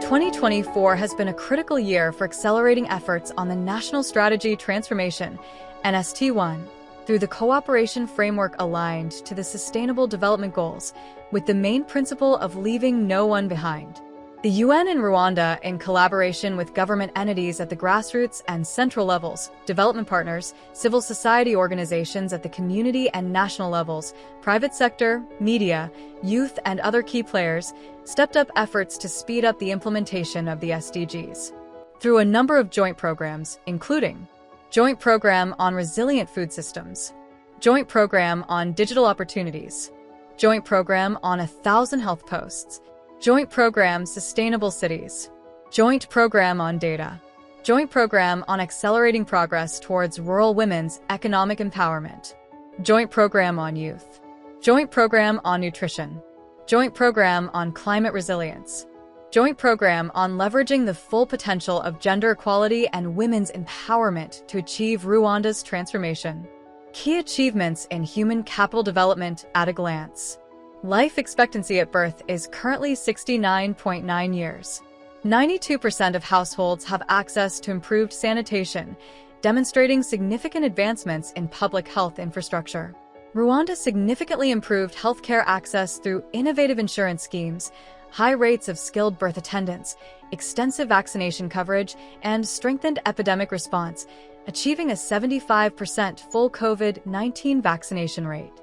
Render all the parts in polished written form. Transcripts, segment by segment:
2024 has been a critical year for accelerating efforts on the National Strategy Transformation, NST1, through the cooperation framework aligned to the Sustainable Development Goals, with the main principle of leaving no one behind. The UN and Rwanda, in collaboration with government entities at the grassroots and central levels, development partners, civil society organizations at the community and national levels, private sector, media, youth, and other key players, stepped up efforts to speed up the implementation of the SDGs. Through a number of joint programs, including Joint Program on Resilient Food Systems, Joint Program on Digital Opportunities, Joint Program on 1,000 Health Posts, Joint Program Sustainable Cities, Joint Program on Data, Joint Program on Accelerating Progress towards Rural Women's Economic Empowerment, Joint Program on Youth, Joint Program on Nutrition, Joint Program on Climate Resilience, Joint Program on Leveraging the Full Potential of Gender Equality and Women's Empowerment to Achieve Rwanda's Transformation. Key achievements in human capital development at a glance. Life expectancy at birth is currently 69.9 years. 92% of households have access to improved sanitation, demonstrating significant advancements in public health infrastructure. Rwanda significantly improved healthcare access through innovative insurance schemes, high rates of skilled birth attendants, extensive vaccination coverage, and strengthened epidemic response, achieving a 75% full COVID-19 vaccination rate.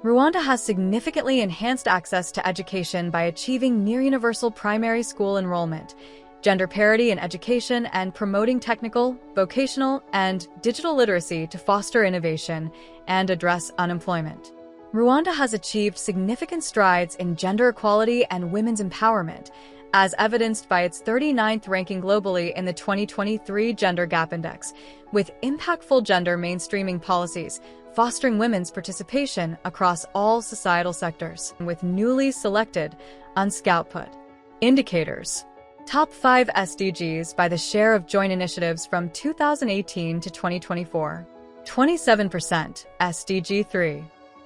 Rwanda has significantly enhanced access to education by achieving near-universal primary school enrollment, gender parity in education, and promoting technical, vocational, and digital literacy to foster innovation and address unemployment. Rwanda has achieved significant strides in gender equality and women's empowerment, as evidenced by its 39th ranking globally in the 2023 Gender Gap Index, with impactful gender mainstreaming policies, fostering women's participation across all societal sectors, with newly selected UNSC output. Indicators. Top 5 SDGs by the share of joint initiatives from 2018 to 2024. 27% SDG 3,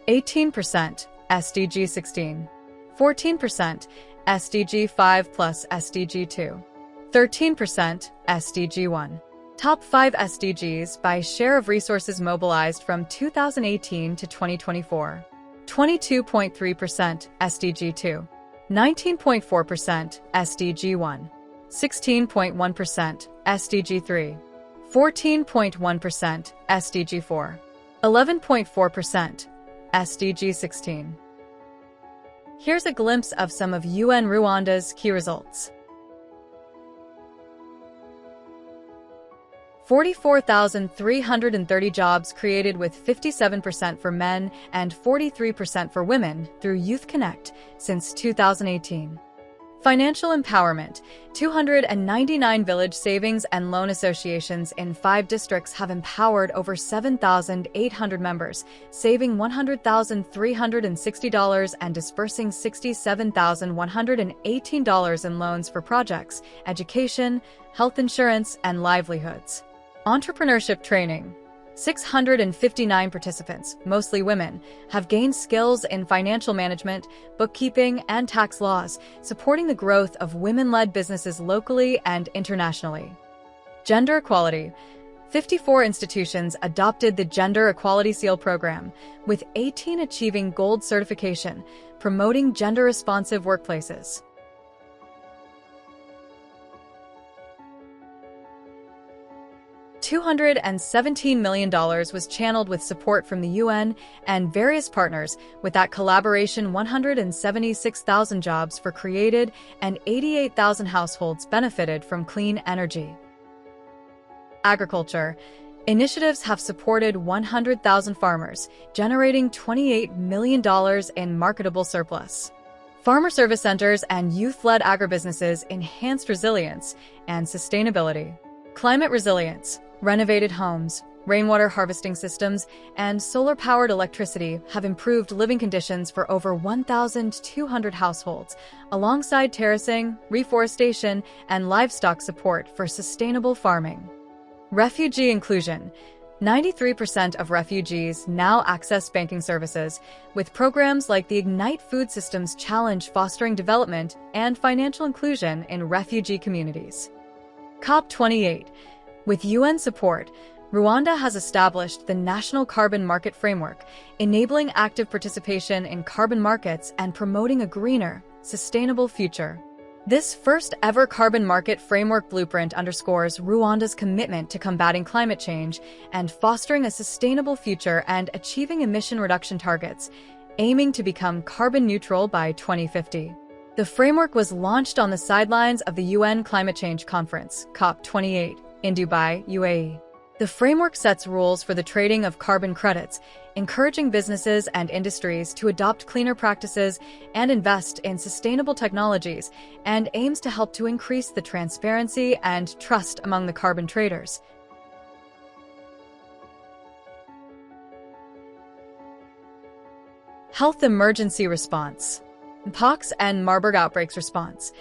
18% SDG 16, 14% SDG 5 plus SDG 2, 13% SDG 1. Top 5 SDGs by share of resources mobilized from 2018 to 2024. 22.3% SDG 2, 19.4% SDG 1, 16.1% SDG 3, 14.1% SDG 4, 11.4% SDG 16. Here's a glimpse of some of UN Rwanda's key results. 44,330 jobs created, with 57% for men and 43% for women through Youth Connect since 2018. Financial empowerment. 299 village savings and loan associations in 5 districts have empowered over 7,800 members, saving $100,360 and dispersing $67,118 in loans for projects, education, health insurance, and livelihoods. Entrepreneurship training. 659 participants, mostly women, have gained skills in financial management, bookkeeping, and tax laws, supporting the growth of women-led businesses locally and internationally. Gender equality. 54 institutions adopted the Gender Equality Seal program, with 18 achieving gold certification, promoting gender-responsive workplaces. $217 million was channeled with support from the UN and various partners. With that collaboration, 176,000 jobs were created and 88,000 households benefited from clean energy. Agriculture. Initiatives have supported 100,000 farmers, generating $28 million in marketable surplus. Farmer service centers and youth-led agribusinesses enhanced resilience and sustainability. Climate resilience. Renovated homes, rainwater harvesting systems, and solar-powered electricity have improved living conditions for over 1,200 households, alongside terracing, reforestation, and livestock support for sustainable farming. Refugee inclusion. 93% of refugees now access banking services, with programs like the Ignite Food Systems Challenge fostering development and financial inclusion in refugee communities. COP28. With UN support, Rwanda has established the National Carbon Market Framework, enabling active participation in carbon markets and promoting a greener, sustainable future. This first-ever carbon market framework blueprint underscores Rwanda's commitment to combating climate change and fostering a sustainable future and achieving emission reduction targets, aiming to become carbon neutral by 2050. The framework was launched on the sidelines of the UN Climate Change Conference, COP28, in Dubai, UAE. The framework sets rules for the trading of carbon credits, encouraging businesses and industries to adopt cleaner practices and invest in sustainable technologies, and aims to help to increase the transparency and trust among the carbon traders. Health emergency response. Pox and Marburg outbreaks response.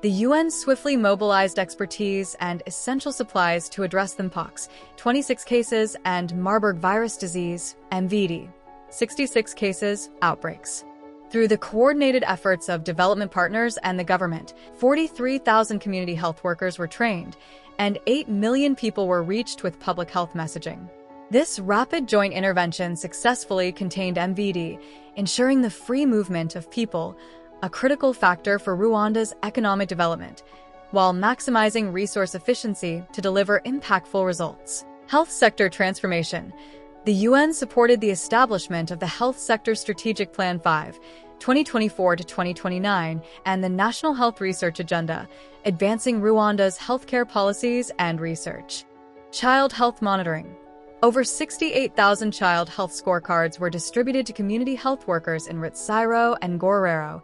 The UN swiftly mobilized expertise and essential supplies to address the Mpox, 26 cases, and Marburg virus disease, MVD, 66 cases, outbreaks. Through the coordinated efforts of development partners and the government, 43,000 community health workers were trained, and 8 million people were reached with public health messaging. This rapid joint intervention successfully contained MVD, ensuring the free movement of people, a critical factor for Rwanda's economic development, while maximizing resource efficiency to deliver impactful results. Health sector transformation. The UN supported the establishment of the Health Sector Strategic Plan 5, 2024 to 2029, and the National Health Research Agenda, advancing Rwanda's healthcare policies and research. Child health monitoring. Over 68,000 child health scorecards were distributed to community health workers in Ritsiro and Ngororero,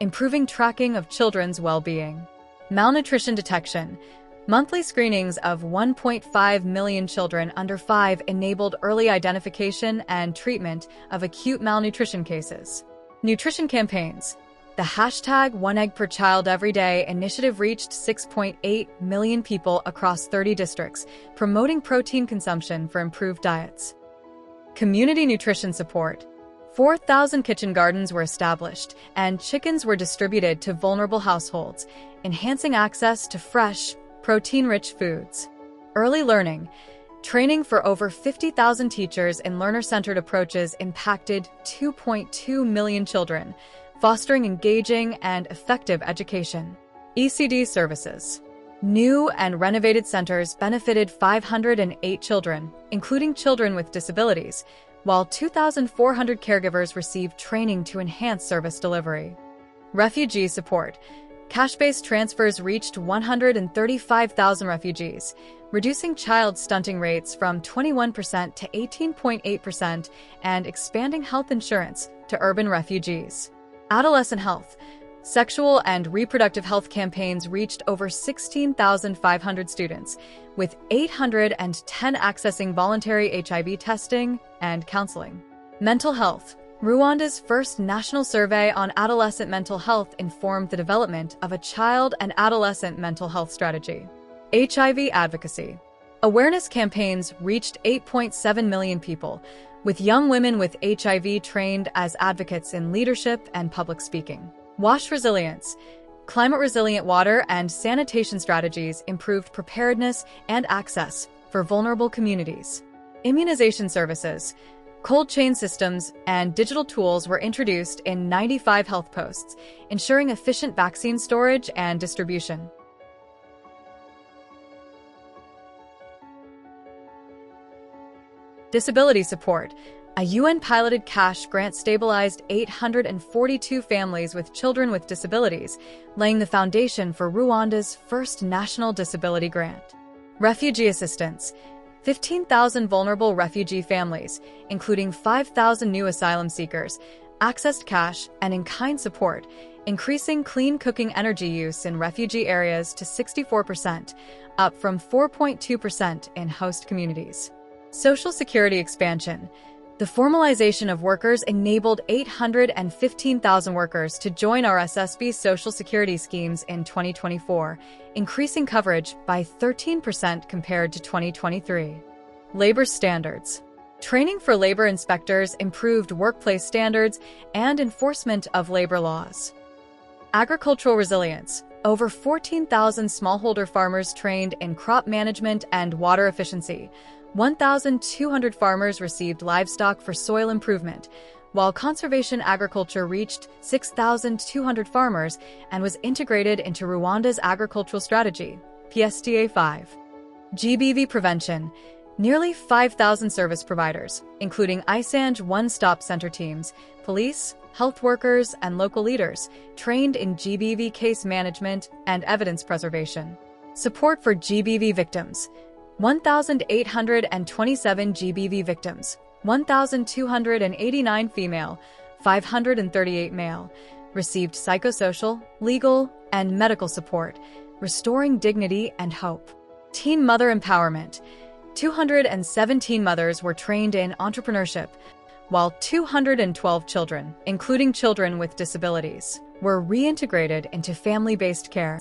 improving tracking of children's well-being. Malnutrition detection. Monthly screenings of 1.5 million children under 5 enabled early identification and treatment of acute malnutrition cases. Nutrition campaigns. The hashtag One Egg Per Child Every Day initiative reached 6.8 million people across 30 districts, promoting protein consumption for improved diets. Community nutrition support. 4,000 kitchen gardens were established, and chickens were distributed to vulnerable households, enhancing access to fresh, protein-rich foods. Early learning. Training for over 50,000 teachers in learner-centered approaches impacted 2.2 million children, fostering engaging and effective education. ECD services. New and renovated centers benefited 508 children, including children with disabilities, while 2,400 caregivers received training to enhance service delivery. Refugee support. Cash-based transfers reached 135,000 refugees, reducing child stunting rates from 21% to 18.8% and expanding health insurance to urban refugees. Adolescent health. Sexual and reproductive health campaigns reached over 16,500 students, with 810 accessing voluntary HIV testing and counseling. Mental health. Rwanda's first national survey on adolescent mental health informed the development of a child and adolescent mental health strategy. HIV advocacy. Awareness campaigns reached 8.7 million people, with young women with HIV trained as advocates in leadership and public speaking. WASH resilience. Climate-resilient water and sanitation strategies improved preparedness and access for vulnerable communities. Immunization services. Cold chain systems and digital tools were introduced in 95 health posts, ensuring efficient vaccine storage and distribution. Disability support. A UN-piloted cash grant stabilized 842 families with children with disabilities, laying the foundation for Rwanda's first national disability grant. Refugee assistance. 15,000 vulnerable refugee families, including 5,000 new asylum seekers, accessed cash and in-kind support, increasing clean cooking energy use in refugee areas to 64%, up from 4.2% in host communities. Social security expansion. The formalization of workers enabled 815,000 workers to join RSSB's social security schemes in 2024, increasing coverage by 13% compared to 2023. Labor standards. Training for labor inspectors improved workplace standards and enforcement of labor laws. Agricultural resilience. Over 14,000 smallholder farmers trained in crop management and water efficiency. 1,200 farmers received livestock for soil improvement, while conservation agriculture reached 6,200 farmers and was integrated into Rwanda's agricultural strategy, PSTA 5. GBV prevention. Nearly 5,000 service providers, including ISANG one-stop center teams, police, health workers, and local leaders, trained in GBV case management and evidence preservation. Support for GBV victims. 1,827 GBV victims, 1,289 female, 538 male, received psychosocial, legal, and medical support, restoring dignity and hope. Teen mother empowerment. 217 mothers were trained in entrepreneurship, while 212 children, including children with disabilities, were reintegrated into family-based care.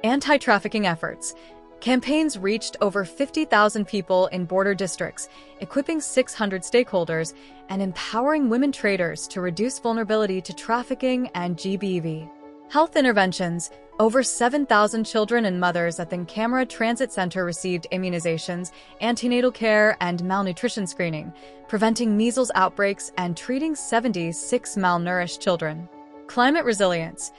Anti-trafficking efforts. Campaigns reached over 50,000 people in border districts, equipping 600 stakeholders and empowering women traders to reduce vulnerability to trafficking and GBV. Health interventions. Over 7,000 children and mothers at the Camera Transit Center received immunizations, antenatal care, and malnutrition screening, preventing measles outbreaks and treating 76 malnourished children. Climate resilience.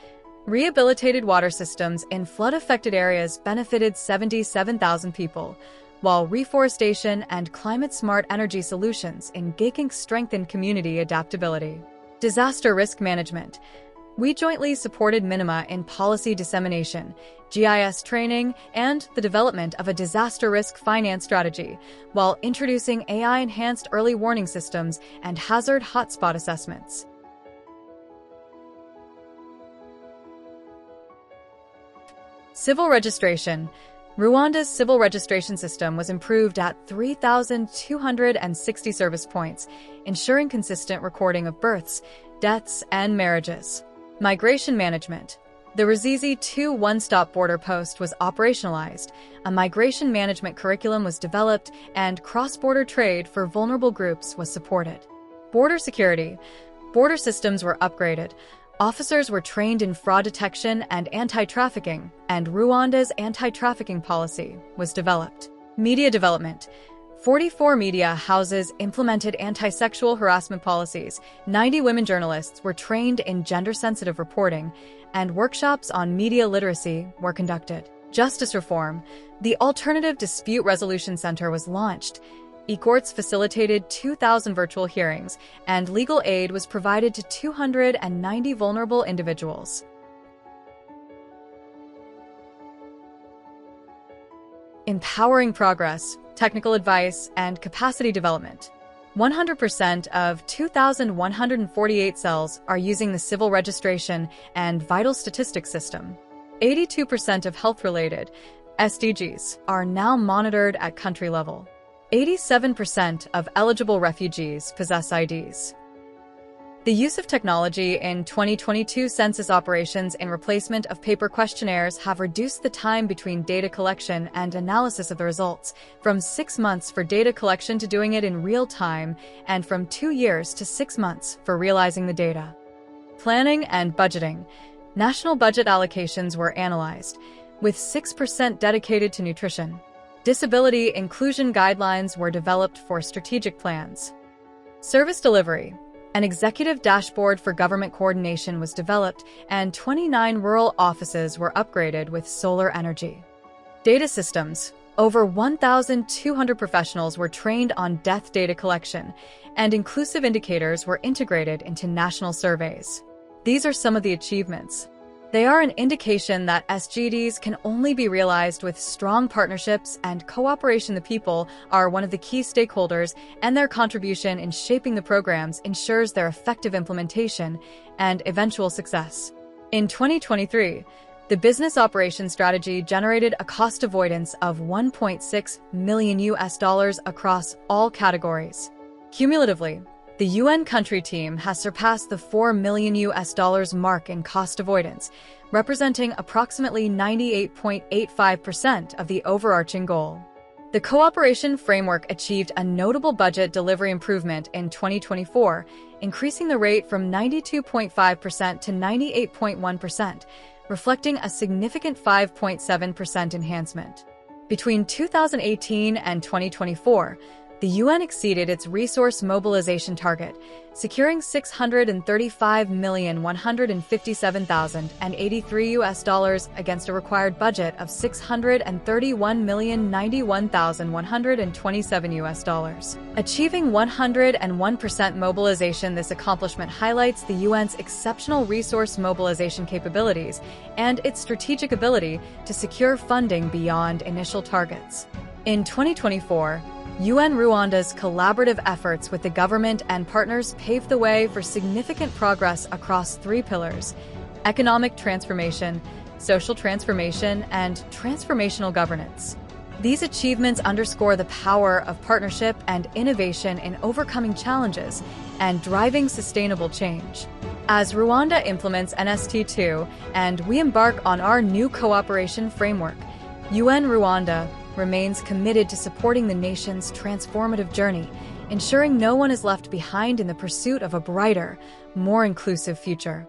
Rehabilitated water systems in flood-affected areas benefited 77,000 people, while reforestation and climate-smart energy solutions in Gaking strengthened community adaptability. Disaster risk management. We jointly supported minima in policy dissemination, GIS training, and the development of a disaster risk finance strategy, while introducing AI-enhanced early warning systems and hazard hotspot assessments. Civil registration. Rwanda's civil registration system was improved at 3,260 service points, ensuring consistent recording of births, deaths, and marriages. Migration management. The Ruzizi 2 one-stop border post was operationalized, a migration management curriculum was developed, and cross-border trade for vulnerable groups was supported. Border security. Border systems were upgraded. Officers were trained in fraud detection and anti-trafficking, and Rwanda's anti-trafficking policy was developed. Media development. 44 media houses implemented anti-sexual harassment policies, 90 women journalists were trained in gender-sensitive reporting, and workshops on media literacy were conducted. Justice reform. The Alternative Dispute Resolution Center was launched. E-courts facilitated 2,000 virtual hearings, and legal aid was provided to 290 vulnerable individuals. Empowering progress, technical advice, and capacity development. 100% of 2,148 cells are using the civil registration and vital statistics system. 82% of health-related SDGs are now monitored at country level. 87% of eligible refugees possess IDs. The use of technology in 2022 census operations in replacement of paper questionnaires have reduced the time between data collection and analysis of the results, from 6 months for data collection to doing it in real time, and from 2 years to 6 months for realizing the data. Planning and budgeting. National budget allocations were analyzed, with 6% dedicated to nutrition. Disability inclusion guidelines were developed for strategic plans. Service delivery. An executive dashboard for government coordination was developed, and 29 rural offices were upgraded with solar energy. Data systems. Over 1,200 professionals were trained on death data collection, and inclusive indicators were integrated into national surveys. These are some of the achievements. They are an indication that SDGs can only be realized with strong partnerships and cooperation. The people are one of the key stakeholders, and their contribution in shaping the programs ensures their effective implementation and eventual success. In 2023, the business operations strategy generated a cost avoidance of $1.6 million across all categories. Cumulatively, the UN country team has surpassed the $4 million mark in cost avoidance, representing approximately 98.85% of the overarching goal. The cooperation framework achieved a notable budget delivery improvement in 2024, increasing the rate from 92.5% to 98.1%, reflecting a significant 5.7% enhancement. Between 2018 and 2024, the UN exceeded its resource mobilization target, securing $635,157,083 against a required budget of $631,091,127. Achieving 101% mobilization, this accomplishment highlights the UN's exceptional resource mobilization capabilities and its strategic ability to secure funding beyond initial targets. In 2024, UN Rwanda's collaborative efforts with the government and partners paved the way for significant progress across three pillars: economic transformation, social transformation, and transformational governance. These achievements underscore the power of partnership and innovation in overcoming challenges and driving sustainable change. As Rwanda implements NST2 and we embark on our new cooperation framework, UN Rwanda remains committed to supporting the nation's transformative journey, ensuring no one is left behind in the pursuit of a brighter, more inclusive future.